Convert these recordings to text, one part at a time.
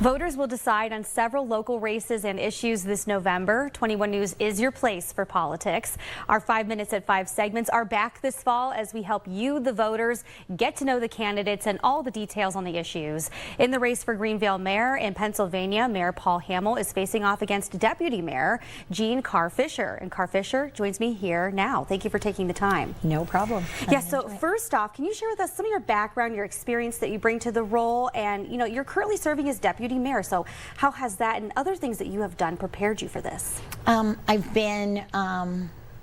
Voters will decide on several local races and issues this November. 21 News is your place for politics. Our 5 Minutes at 5 segments are back this fall as we help you, the voters, get to know the candidates and all the details on the issues. In the race for Greenville mayor in Pennsylvania, Mayor Paul Hamill is facing off against Deputy Mayor Carr Fisher. And Carr Fisher joins me here now. Thank you for taking the time. No problem. Yeah, so first off, can you share with us some of your background, your experience that you bring to the role? And, you know, you're currently serving as Deputy Mayor, so how has that and other things that you have done prepared you for this? I've been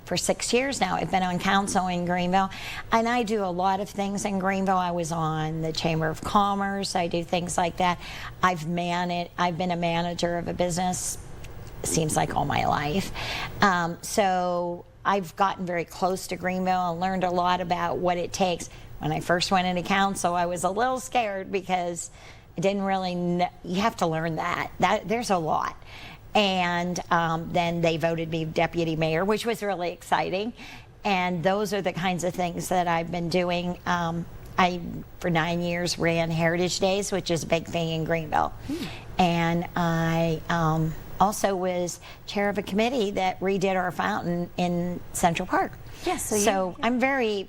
for 6 years now. I've been on council in Greenville, and I do a lot of things in Greenville. I was on the Chamber of Commerce. I do things like that. I've been a manager of a business, seems like all my life. So I've gotten very close to Greenville and learned a lot about what it takes. When I first went into council, I was a little scared because I didn't really know. You have to learn that there's a lot. And then they voted me deputy mayor, which was really exciting. And those are the kinds of things that I've been doing. I, for 9 years, ran Heritage Days, which is a big thing in Greenville. And I also was chair of a committee that redid our fountain in Central Park. Yes, so I'm very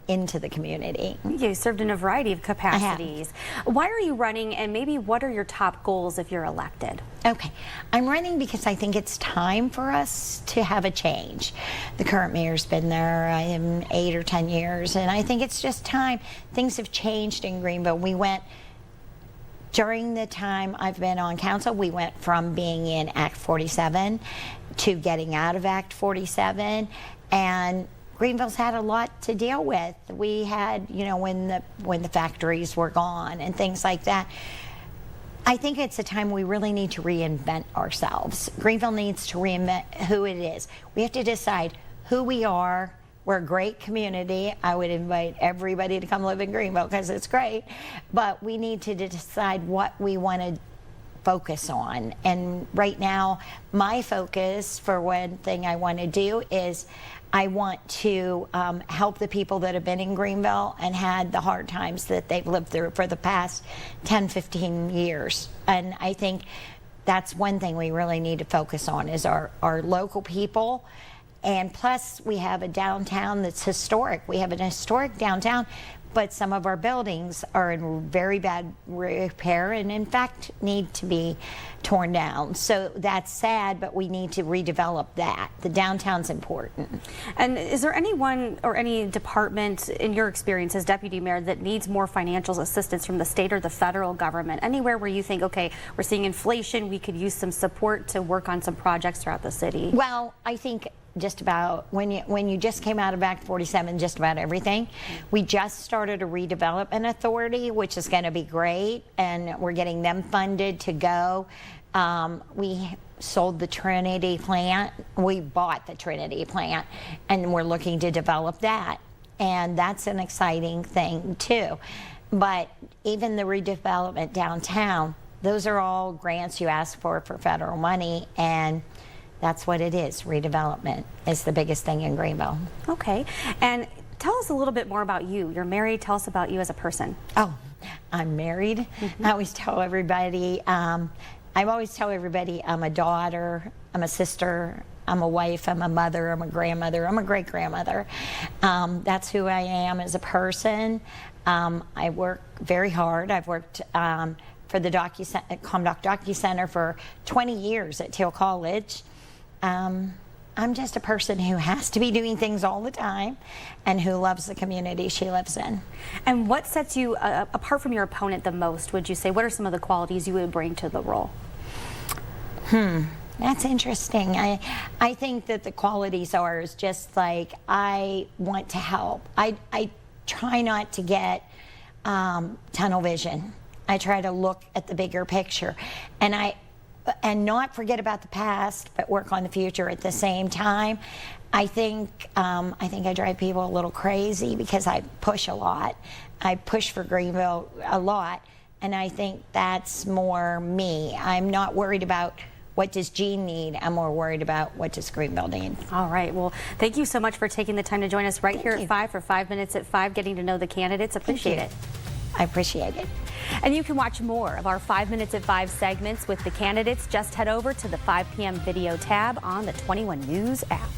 into the community. You served in a variety of capacities. Why are you running, and maybe what are your top goals if you're elected? Okay, I'm running because I think it's time for us to have a change. The current mayor's been there 8 or 10 years, and I think it's just time. Things have changed in Greenville. During the time I've been on council, we went from being in Act 47 to getting out of Act 47, and Greenville's had a lot to deal with. We had, you know, when the factories were gone and things like that. I think it's a time we really need to reinvent ourselves. Greenville needs to reinvent who it is. We have to decide who we are. We're a great community. I would invite everybody to come live in Greenville because it's great. But we need to decide what we want to focus on. And right now, my focus for one thing I want to do is I want to help the people that have been in Greenville and had the hard times that they've lived through for the past 10, 15 years. And I think that's one thing we really need to focus on is our local people. And plus, we have a downtown that's historic. We have an historic downtown, but some of our buildings are in very bad repair and, in fact, need to be torn down. So that's sad, but we need to redevelop that. The downtown's important. And is there anyone or any department, in your experience as deputy mayor, that needs more financial assistance from the state or the federal government? Anywhere where you think, okay, we're seeing inflation, we could use some support to work on some projects throughout the city? Well, I think just about when you just came out of Act 47, just about everything. We just started a redevelopment authority, which is going to be great, and we're getting them funded to go. We sold the Trinity plant. We bought the Trinity plant, and we're looking to develop that, and that's an exciting thing too. But even the redevelopment downtown, those are all grants you ask for federal money, and that's what it is. Redevelopment is the biggest thing in Greenville. Okay, and tell us a little bit more about you. You're married. Tell us about you as a person. Oh, I'm married. I always tell everybody, I'm a daughter, I'm a sister, I'm a wife, I'm a mother, I'm a grandmother, I'm a great-grandmother. That's who I am as a person. I work very hard. I've worked for the Comdoc DocuCenter for 20 years at Teal College. I'm just a person who has to be doing things all the time and who loves the community she lives in. And what sets you apart from your opponent the most, would you say? What are some of the qualities you would bring to the role? That's interesting. I think that the qualities are is just like I want to help. I try not to get tunnel vision. I try to look at the bigger picture, and not forget about the past, but work on the future at the same time. I think I drive people a little crazy because I push a lot. I push for Greenville a lot, and I think that's more me. I'm not worried about what does Jean need. I'm more worried about what does Greenville need. All right. Well, thank you so much for taking the time to join us right here at 5 for 5 Minutes at 5, getting to know the candidates. Appreciate it. I appreciate it. And you can watch more of our 5 Minutes at 5 segments with the candidates. Just head over to the 5 p.m. video tab on the 21 News app.